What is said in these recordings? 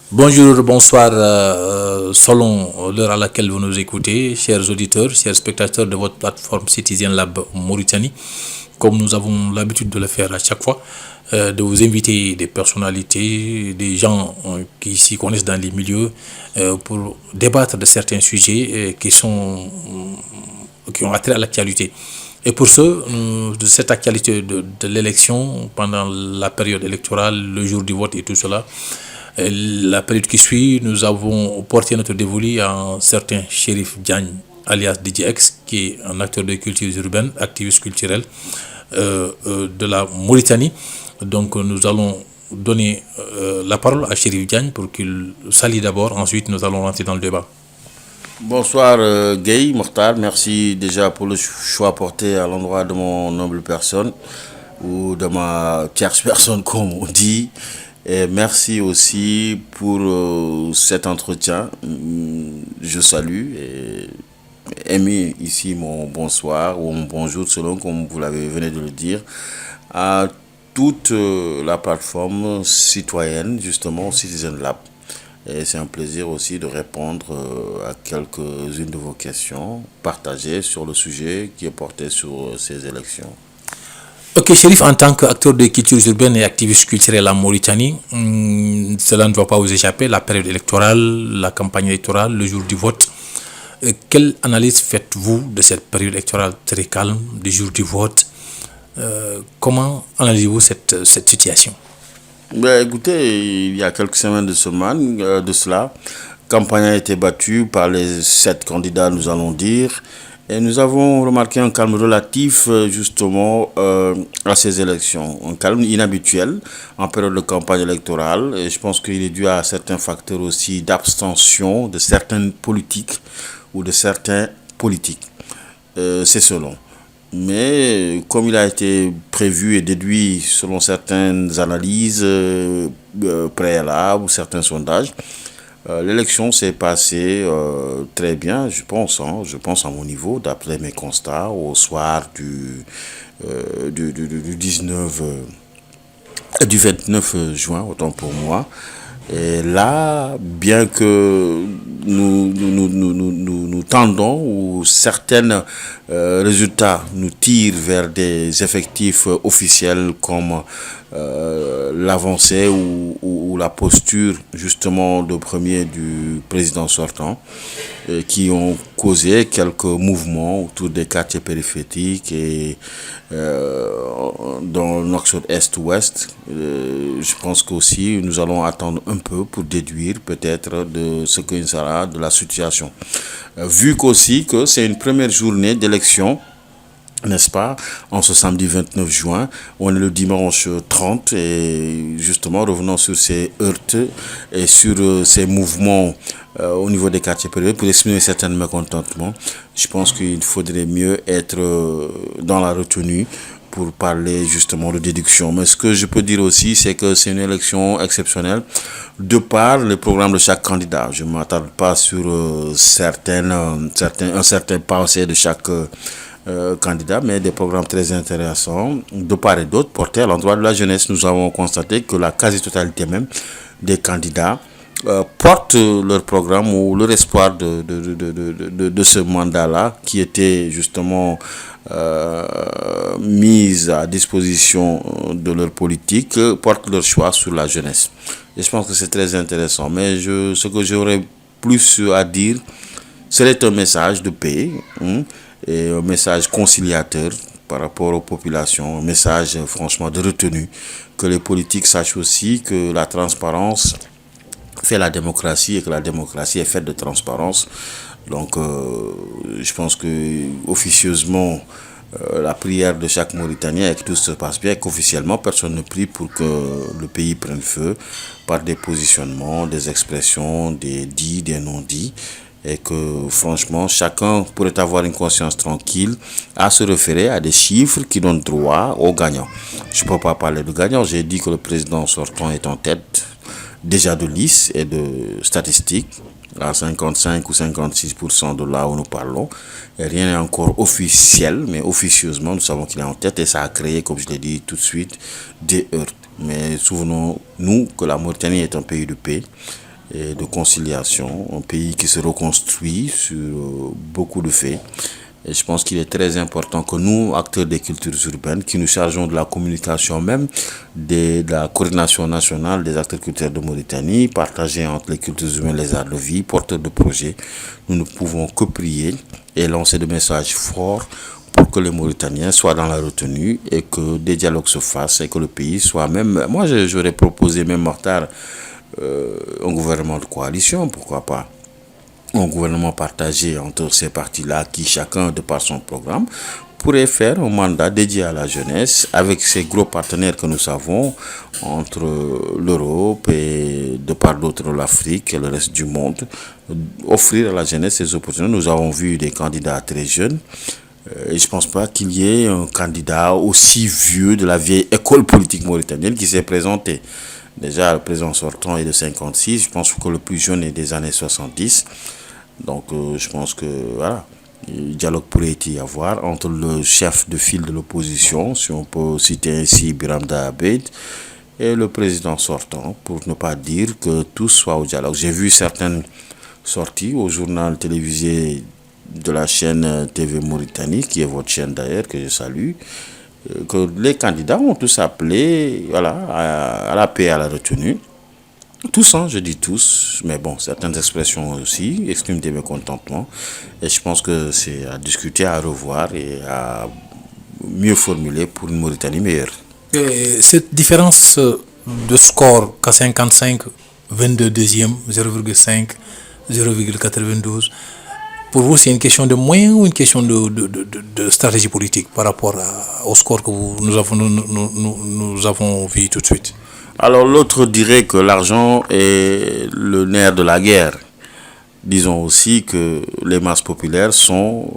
Bonjour, bonsoir, selon l'heure à laquelle vous nous écoutez, chers auditeurs, chers spectateurs de votre plateforme Citizen Lab Mauritanie. Comme nous avons l'habitude de le faire à chaque fois, de vous inviter des personnalités, des gens qui s'y connaissent dans les milieux, pour débattre de certains sujets qui ont attrait à l'actualité. Et pour ce, de cette actualité de l'élection, pendant la période électorale, le jour du vote et tout cela, la période qui suit, nous avons porté notre dévolu à un certain Chérif Diagne, alias DJX, qui est un acteur de culture urbaine, activiste culturel de la Mauritanie. Donc nous allons donner la parole à Chérif Diagne pour qu'il s'allie d'abord. Ensuite, nous allons rentrer dans le débat. Bonsoir Guy, Mokhtar, merci déjà pour le choix porté à l'endroit de mon humble personne ou de ma tierce personne comme on dit. Et merci aussi pour cet entretien. Je salue et aimez ici mon bonsoir ou mon bonjour selon comme vous l'avez venu de le dire à toute la plateforme citoyenne justement Citizen Lab. Et c'est un plaisir aussi de répondre à quelques-unes de vos questions partagées sur le sujet qui est porté sur ces élections. Ok, Chérif, en tant qu'acteur de culture urbaine et activiste culturel en Mauritanie, cela ne va pas vous échapper, la période électorale, la campagne électorale, le jour du vote. Quelle analyse faites-vous de cette période électorale très calme, du jour du vote? Comment analysez-vous cette situation? Écoutez, il y a quelques semaines de cela, campagne a été battue par les 7 candidats, nous allons dire, et nous avons remarqué un calme relatif justement à ces élections. Un calme inhabituel en période de campagne électorale. Et je pense qu'il est dû à certains facteurs aussi d'abstention de certaines politiques ou de certains politiques. C'est selon. Mais comme il a été prévu et déduit selon certaines analyses préalables ou certains sondages, l'élection s'est passée très bien, je pense, je pense à mon niveau, d'après mes constats, au soir du 19, du 29 juin, autant pour moi. Et là, bien que nous tendons ou certains résultats nous tirent vers des effectifs officiels comme l'avancée ou la posture justement de premier du président sortant qui ont causé quelques mouvements autour des quartiers périphériques et dans l'axe est-ouest. Je pense qu'aussi nous allons attendre un peu pour déduire peut-être de ce que sera de la situation. Vu qu'aussi que c'est une première journée d'élection, n'est-ce pas, en ce samedi 29 juin, on est le dimanche 30 et justement revenons sur ces heurts et sur ces mouvements au niveau des quartiers privés pour exprimer certains mécontentements. Je pense qu'il faudrait mieux être dans la retenue pour parler justement de déduction. Mais ce que je peux dire aussi, c'est que c'est une élection exceptionnelle de par le programme de chaque candidat. Je ne m'attarde pas sur un certain pensée de chaque candidats, mais des programmes très intéressants de part et d'autre portés à l'endroit de la jeunesse. Nous avons constaté que la quasi-totalité même des candidats portent leur programme ou leur espoir de ce mandat-là qui était justement mis à disposition de leur politique, portent leur choix sur la jeunesse. Et je pense que c'est très intéressant. Mais ce que j'aurais plus à dire, serait un message de paix, et un message conciliateur par rapport aux populations, un message franchement de retenue, que les politiques sachent aussi que la transparence fait la démocratie et que la démocratie est faite de transparence. Donc je pense que officieusement la prière de chaque Mauritanien et que tout se passe bien et qu'officiellement personne ne prie pour que le pays prenne feu par des positionnements, des expressions, des dits, des non-dits. Et que franchement, chacun pourrait avoir une conscience tranquille à se référer à des chiffres qui donnent droit aux gagnants. Je ne peux pas parler de gagnants. J'ai dit que le président sortant est en tête déjà de liste et de statistiques à 55 ou 56% de là où nous parlons. Et rien n'est encore officiel, mais officieusement, nous savons qu'il est en tête et ça a créé, comme je l'ai dit tout de suite, des heurts. Mais souvenons-nous que la Mauritanie est un pays de paix. et de conciliation, un pays qui se reconstruit sur beaucoup de faits. Et je pense qu'il est très important que nous, acteurs des cultures urbaines, qui nous chargeons de la communication même, de la coordination nationale des acteurs culturels de Mauritanie, partagés entre les cultures humaines et les arts de vie, porteurs de projets, nous ne pouvons que prier et lancer des messages forts pour que les Mauritaniens soient dans la retenue et que des dialogues se fassent et que le pays soit même... Moi, j'aurais proposé même, Mortar, un gouvernement de coalition, pourquoi pas un gouvernement partagé entre ces partis-là qui, chacun de par son programme, pourrait faire un mandat dédié à la jeunesse avec ces gros partenaires que nous avons entre l'Europe et de part d'autre l'Afrique et le reste du monde, offrir à la jeunesse ces opportunités. Nous avons vu des candidats très jeunes. Et je ne pense pas qu'il y ait un candidat aussi vieux de la vieille école politique mauritanienne qui s'est présenté. Déjà, le président sortant est de 56. Je pense que le plus jeune est des années 70. Donc, je pense que, voilà, le dialogue pourrait y avoir entre le chef de file de l'opposition, si on peut citer ainsi Biram Abed, et le président sortant, pour ne pas dire que tous soient au dialogue. J'ai vu certaines sorties au journal télévisé de la chaîne TV Mauritanie, qui est votre chaîne d'ailleurs, que je salue, que les candidats ont tous appelé, voilà, à la paix, à la retenue. Tous, hein, je dis tous, mais bon, certaines expressions aussi expriment des mécontentements. Et je pense que c'est à discuter, à revoir et à mieux formuler pour une Mauritanie meilleure. Et cette différence de score qu'à 55, 22 deuxième, 0,5, 0,92, pour vous, c'est une question de moyens ou une question de stratégie politique par rapport au score que nous avons vu tout de suite? Alors l'autre dirait que l'argent est le nerf de la guerre. Disons aussi que les masses populaires sont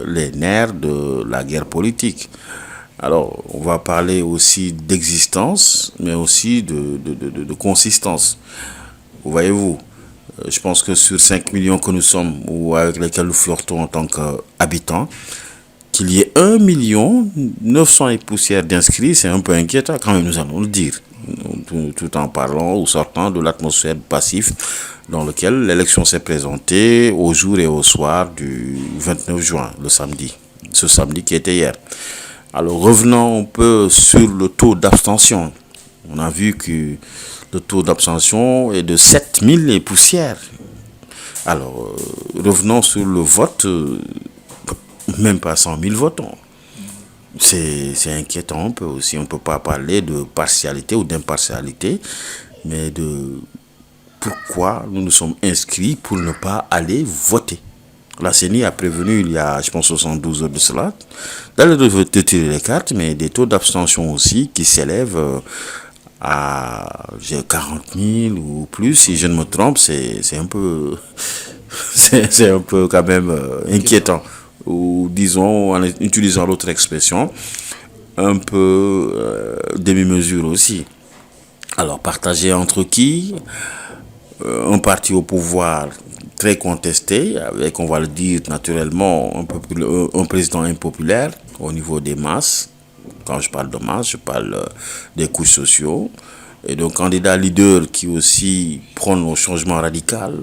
les nerfs de la guerre politique. Alors on va parler aussi d'existence, mais aussi de consistance. Vous voyez-vous, je pense que sur 5 millions que nous sommes, ou avec lesquels nous flirtons en tant qu'habitants, qu'il y ait 1 900 000 et poussières d'inscrits, c'est un peu inquiétant quand même, nous allons le dire, tout en parlant ou sortant de l'atmosphère passive dans laquelle l'élection s'est présentée au jour et au soir du 29 juin, le samedi, ce samedi qui était hier. Alors revenons un peu sur le taux d'abstention. On a vu que le taux d'abstention est de 7 000 et poussières. Alors revenons sur le vote. Même pas 100 000 votants. C'est inquiétant un peu aussi. On ne peut pas parler de partialité ou d'impartialité, mais de pourquoi nous nous sommes inscrits pour ne pas aller voter. La CENI a prévenu il y a, je pense, 72 heures de cela, d'aller de tirer les cartes, mais des taux d'abstention aussi qui s'élèvent à 40 000 ou plus. Si je ne me trompe, c'est un peu, c'est un peu quand même inquiétant. Ou disons, en utilisant l'autre expression, un peu demi-mesure aussi. Alors, partagé entre qui? Un parti au pouvoir très contesté, avec, on va le dire naturellement, un président impopulaire au niveau des masses. Quand je parle de masse, je parle des couches sociaux. Et donc, candidat leader qui aussi prône le changement radical.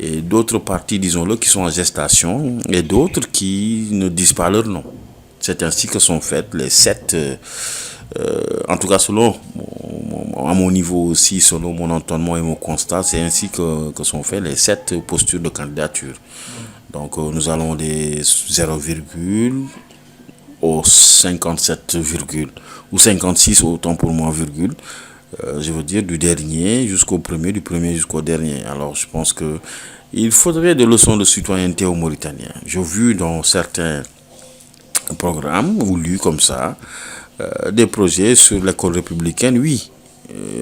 Et d'autres partis, disons-le, qui sont en gestation, et d'autres qui ne disent pas leur nom. C'est ainsi que sont faites les 7, en tout cas selon, à mon niveau aussi, selon mon entendement et mon constat, c'est ainsi que sont faites les 7 postures de candidature. Donc nous allons des 0, au 57, ou 56 autant pour moi, virgule. Je veux dire du dernier jusqu'au premier, du premier jusqu'au dernier. Alors je pense que il faudrait des leçons de citoyenneté aux Mauritaniens. J'ai vu dans certains programmes ou lus comme ça des projets sur l'école républicaine. Oui,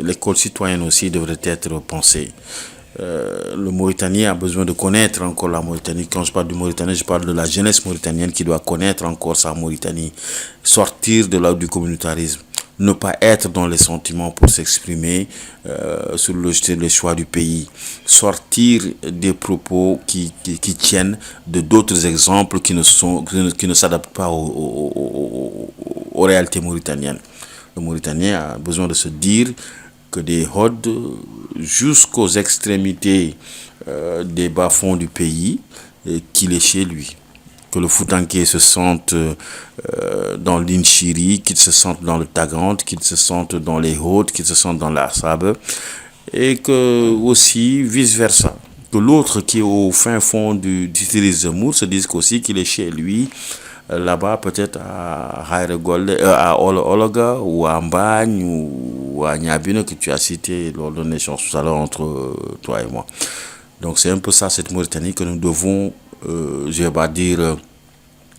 l'école citoyenne aussi devrait être pensée. Le Mauritanien a besoin de connaître encore la Mauritanie. Quand je parle du Mauritanien, je parle de la jeunesse mauritanienne qui doit connaître encore sa Mauritanie, sortir du communautarisme, ne pas être dans les sentiments pour s'exprimer sur le choix du pays, sortir des propos qui tiennent de d'autres exemples qui ne s'adaptent pas aux réalités mauritaniennes. Le Mauritanien a besoin de se dire donc des Hodes jusqu'aux extrémités des bas-fonds du pays, qu'il est chez lui. Que le Foutanké se sente dans l'Inchiri, qu'il se sente dans le Tagante, qu'il se sente dans les Hauts, qu'il se sente dans l'Arsabe, et que aussi vice-versa. Que l'autre qui est au fin fond du district Zemmour se dise aussi qu'il est chez lui, là-bas peut-être à Haïregolde, à Ologa ou à Mbagne ou à Niabine que tu as cité lors de l'échange tout à l'heure entre toi et moi. Donc c'est un peu ça, cette Mauritanie que nous devons, je vais pas dire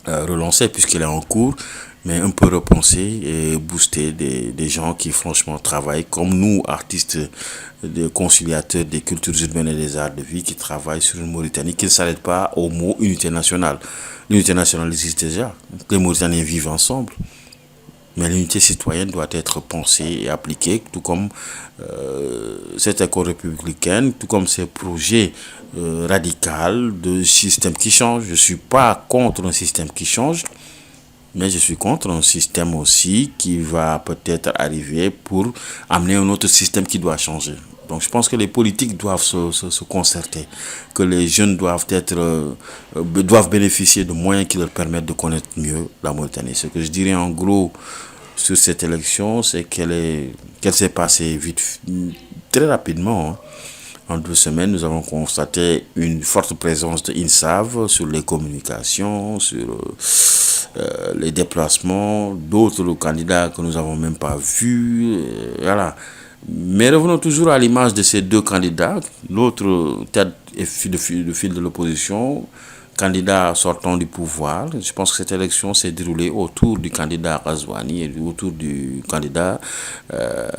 relancer puisqu'elle est en cours, mais un peu repenser et booster des gens qui franchement travaillent comme nous, artistes, des conciliateurs des cultures urbaines et des arts de vie, qui travaillent sur une Mauritanie qui ne s'arrête pas au mot unité nationale. L'unité nationale existe déjà, les Mauritaniens vivent ensemble. Mais l'unité citoyenne doit être pensée et appliquée, tout comme cette école républicaine, tout comme ces projets radicaux de système qui change. Je ne suis pas contre un système qui change, mais je suis contre un système aussi qui va peut-être arriver pour amener un autre système qui doit changer. Donc je pense que les politiques doivent se concerter, que les jeunes doivent bénéficier de moyens qui leur permettent de connaître mieux la Mauritanie. Ce que je dirais en gros sur cette élection, c'est qu'elle s'est passée vite, très rapidement. Hein. En 2 semaines, nous avons constaté une forte présence de INSAV sur les communications, sur les déplacements, d'autres candidats que nous n'avons même pas vus. Voilà. Mais revenons toujours à l'image de ces 2 candidats. L'autre tête et fil de l'opposition, candidat sortant du pouvoir. Je pense que cette élection s'est déroulée autour du candidat Razouani et autour du candidat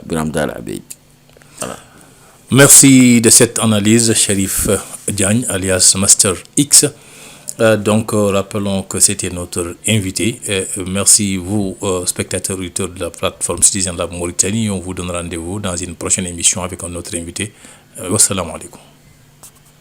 Biramdal Abeid. Voilà. Merci de cette analyse, Chérif Diagne, alias Master X. Donc, rappelons que c'était notre invité. Merci, vous, spectateurs, auditeurs de la plateforme Citizen Lab Mauritanie. On vous donne rendez-vous dans une prochaine émission avec un autre invité. Wassalamu alaikum.